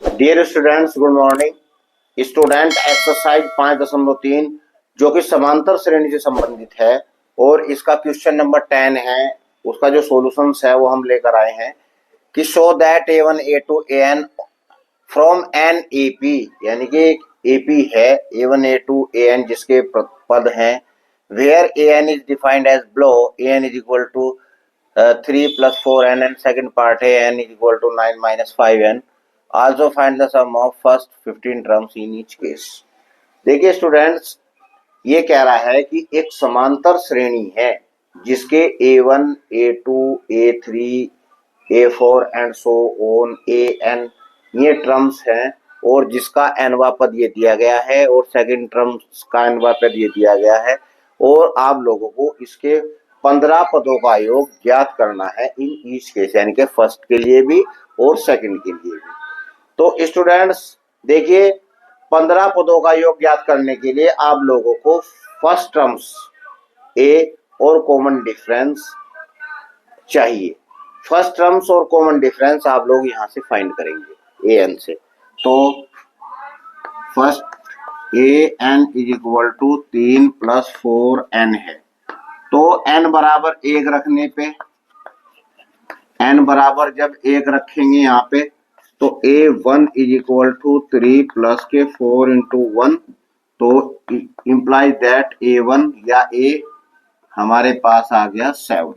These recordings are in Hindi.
Dear students, good morning. Student exercise 5.3 जो कि समांतर श्रेणी से संबंधित है और इसका क्वेश्चन नंबर 10 है। उसका जो सॉल्यूशंस है वो हम लेकर आए हैं कि show that A1 A2 AN from an AP, यानी कि AP है A1 A2 AN जिसके पद हैं where AN is defined as below. AN is equal to 3 + 4n and second part है n is equal to 9 - 5n। Also find the sum of first 15 terms in each case। देखिए स्टूडेंट्स, ये कह रहा है कि एक समांतर श्रेणी है जिसके A1 A2 A3 A4 and so on AN ये टर्म्स हैं और जिसका nवा पद ये दिया गया है और सेकंड टर्म्स का nवा पद ये दिया गया है और आप लोगों को इसके 15 पदों का योग ज्ञात करना है इन ईच केस, यानी कि फर्स्ट के लिए भी और सेकंड के लिए भी। तो स्टूडेंट्स देखिए, 15 पदों का योग ज्ञात करने के लिए आप लोगों को फर्स्ट टर्म्स ए और कॉमन डिफरेंस चाहिए। फर्स्ट टर्म्स और कॉमन डिफरेंस आप लोग यहां से फाइंड करेंगे AN से। तो first AN is equal to 3 + 4n है। तो n बराबर 1 रखने पे, n बराबर जब 1 रखेंगे यहाँ पे तो A1 इज इक्वल टू 3 + के 4 × 1, तो इम्प्लाइज दैट A1 या A हमारे पास आ गया 7।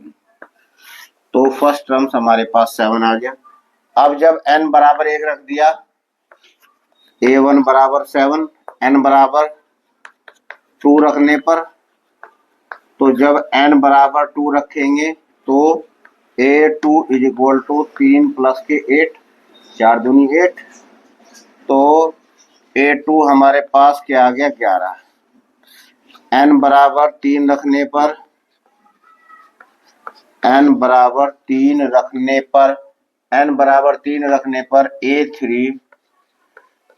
तो फर्स्ट टर्म्स हमारे पास 7 आ गया। अब जब n बराबर 1 रख दिया, A1 बराबर 7, n बराबर 2 रखने पर, तो जब n बराबर 2 रखेंगे तो A2 इज इक्वल टू 3 + के 8, 4 दूनी 8, तो A2 हमारे पास क्या आ गया 11। n बराबर 3 रखने पर, n बराबर 3 रखने पर, n बराबर 3 रखने पर A3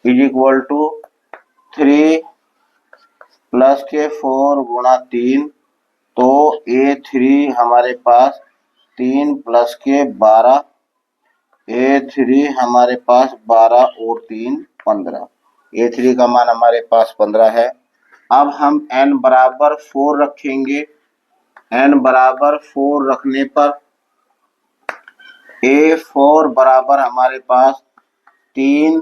इज इक्वल टू 3 + के 4 × 3, तो A3 हमारे पास 3 + के 12, A3 हमारे पास 12 और 3 15, A3 का मान हमारे पास 15 है। अब हम n बराबर 4 रखेंगे, n बराबर 4 रखने पर A4 बराबर हमारे पास 3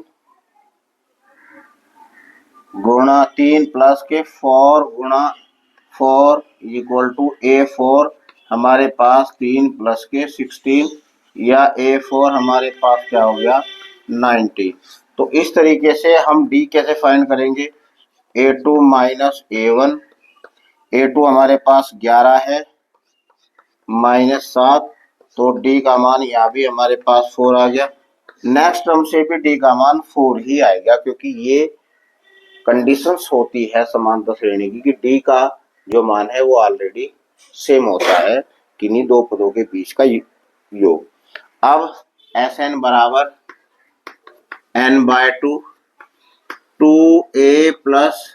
+ के 4 × 4 इक्वल टू A4 हमारे पास 3 + के 16, या A4 हमारे पास क्या हो गया 90। तो इस तरीके से हम D कैसे फाइंड करेंगे, A2 - A1, A2 हमारे पास 11 है -7, तो D का मान यहाँ भी हमारे पास 4 आ गया। नेक्स्ट टर्म से भी D का मान 4 ही आएगा, क्योंकि ये कंडीशंस होती है समांतर श्रेणी की कि D का जो मान है वो ऑलरेडी सेम होता है किन्हीं दो पदों के बीच का योग। अब Sn बराबर n/2 2a +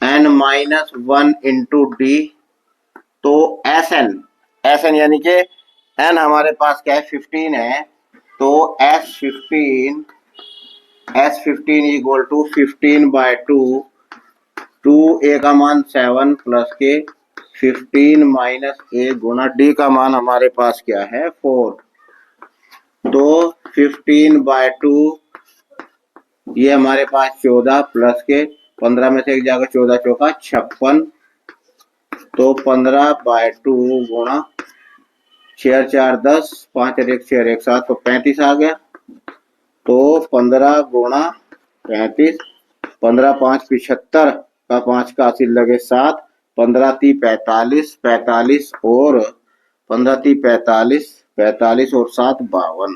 n - 1 × D, तो Sn यानी कि n हमारे पास क्या है 15 है, तो S15 इक्वल टू 15/2, 2a का मान 7 + के 15 - a गुना D का मान हमारे पास क्या है 4, तो 15/2 ये हमारे पास 14 + के 15 में से एक जाकर 14 चौका 56, तो 15/2 गुणा 6 × 4 = 10, 5 × 1 = 6 × 1 = 7, तो 35 आ गया। तो 15 × 35, 15 × 5 = 75 का 5 का 80 लगे 7, 15 × 3 = 45, 45 और 15 × 3 = 45, 45 और 7 = 52।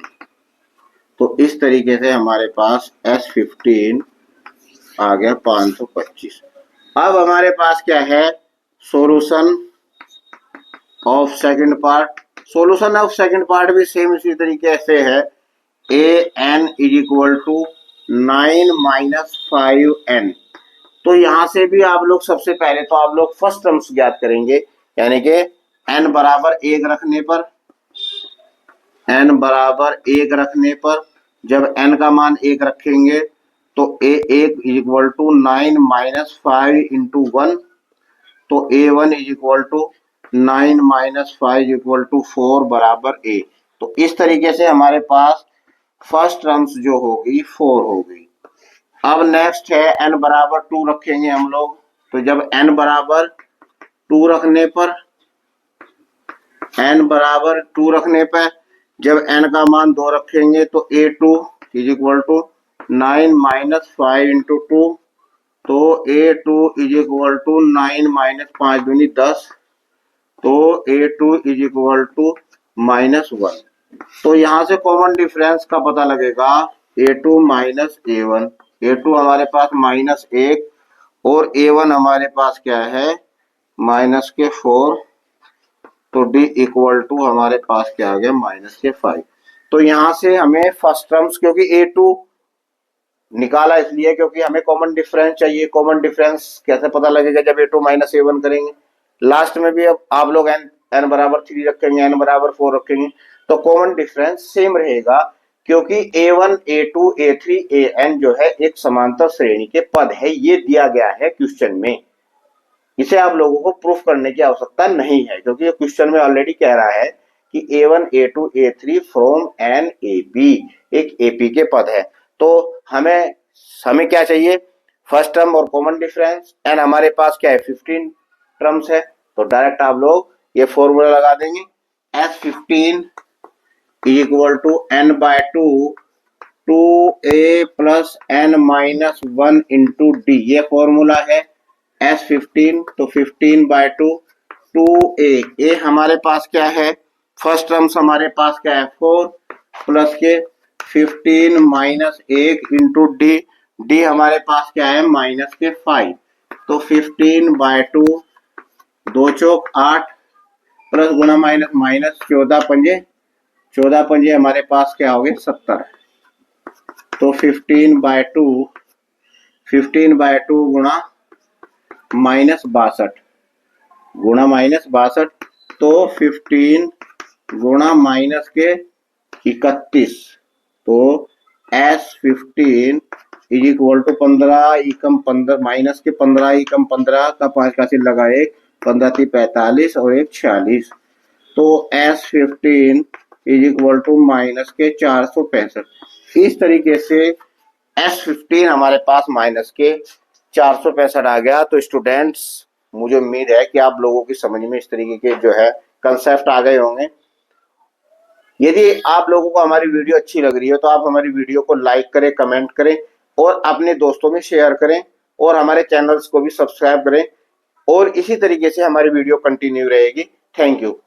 तो इस तरीके से हमारे पास S15 आ गया 525। अब हमारे पास क्या है solution of second part. Solution of second part भी सेम इसी तरीके से है। AN is equal to 9 - 5n। तो यहां से भी आप लोग सबसे पहले तो आप लोग फर्स्ट टर्म्स ज्ञात करेंगे, यानी कि n बराबर 1 रखने पर, n बराबर 1 रखने पर जब n का मान 1 रखेंगे तो a1 is equal to 9 minus 5 into 1, तो a1 is equal to 9 minus 5 equal to 4 बराबर a। तो इस तरीके से हमारे पास फर्स्ट टर्म्स जो होगी 4 होगी। अब नेक्स्ट है n बराबर 2 रखेंगे हम लोग, तो जब n बराबर 2 रखने पर जब n का मान 2 रखेंगे तो a2 is equal to 9 minus 5 into 2, तो a2 is equal to 9 minus 5 दूनी 10, तो a2 is equal to minus 1। तो यहां से कॉमन डिफरेंस का पता लगेगा a2 माइनस a1। a2 हमारे पास माइनस 1 और a1 हमारे पास क्या है माइनस के 4, तो d इक्वल टू हमारे पास क्या आ गया माइनस के 5। तो यहां से हमें फर्स्ट टर्म्स, क्योंकि a2 निकाला इसलिए क्योंकि हमें कॉमन डिफरेंस चाहिए। कॉमन डिफरेंस कैसे पता लगेगा जब a2 माइनस a1 करेंगे। लास्ट में भी अब आप लोग n बराबर 3 रखेंगे, n बराबर 4 रखेंगे, तो कॉमन डिफरेंस सेम रहेगा, क्योंकि a1 a2 a3 an जो है एक समांतर श्रेणी के पद है। ये दिया गया है क्वेश्चन में, इसे आप लोगों को प्रूफ करने की आवश्यकता नहीं है, क्योंकि ये क्वेश्चन में ऑलरेडी कह रहा है कि a1 a2 a3 from an AP, एक AP के पद है। तो हमें क्या चाहिए फर्स्ट टर्म और कॉमन डिफरेंस। एन हमारे पास क्या है 15 टर्म्स है, तो डायरेक्ट आप लोग ये फॉर्मूला लगा देंगे S15 is equal to n by 2a plus n minus 1 into d, ये फॉर्मूला है S15। तो 15 बाय 2a हमारे पास क्या है फर्स्ट टर्म्स हमारे पास क्या है 4 प्लस के 15 माइनस 1 इंटू डी हमारे पास क्या है माइनस के 5, तो 15 बाय 2 2 चौक 8 प्लस गुना माइनस माइनस 14 पंजे हमारे पास क्या हो गए 70, तो 15 बाय 2 गुना माइनस 62 तो 15 गुना माइनस के 31, तो S15 is equal to 15 Ekam 15 minus के 15 एकम 15 का 5 का सिर लगा 1, 15 थी 45 और 1 46, तो S15 is equal to minus के 465। इस तरीके से S15 हमारे पास माइनस के 465 आ गया। तो स्टूडेंट्स मुझे उम्मीद है कि आप लोगों की समझ में इस तरीके के जो है कंसेप्ट आ गए होंगे। यदि आप लोगों को हमारी वीडियो अच्छी लग रही है तो आप हमारी वीडियो को लाइक करें, कमेंट करें और अपने दोस्तों में शेयर करें, और हमारे चैनल्स को भी सब्सक्राइब करें, और इसी तरीके से हमारी वीडियो कंटिन्यू रहेगी। Thank you.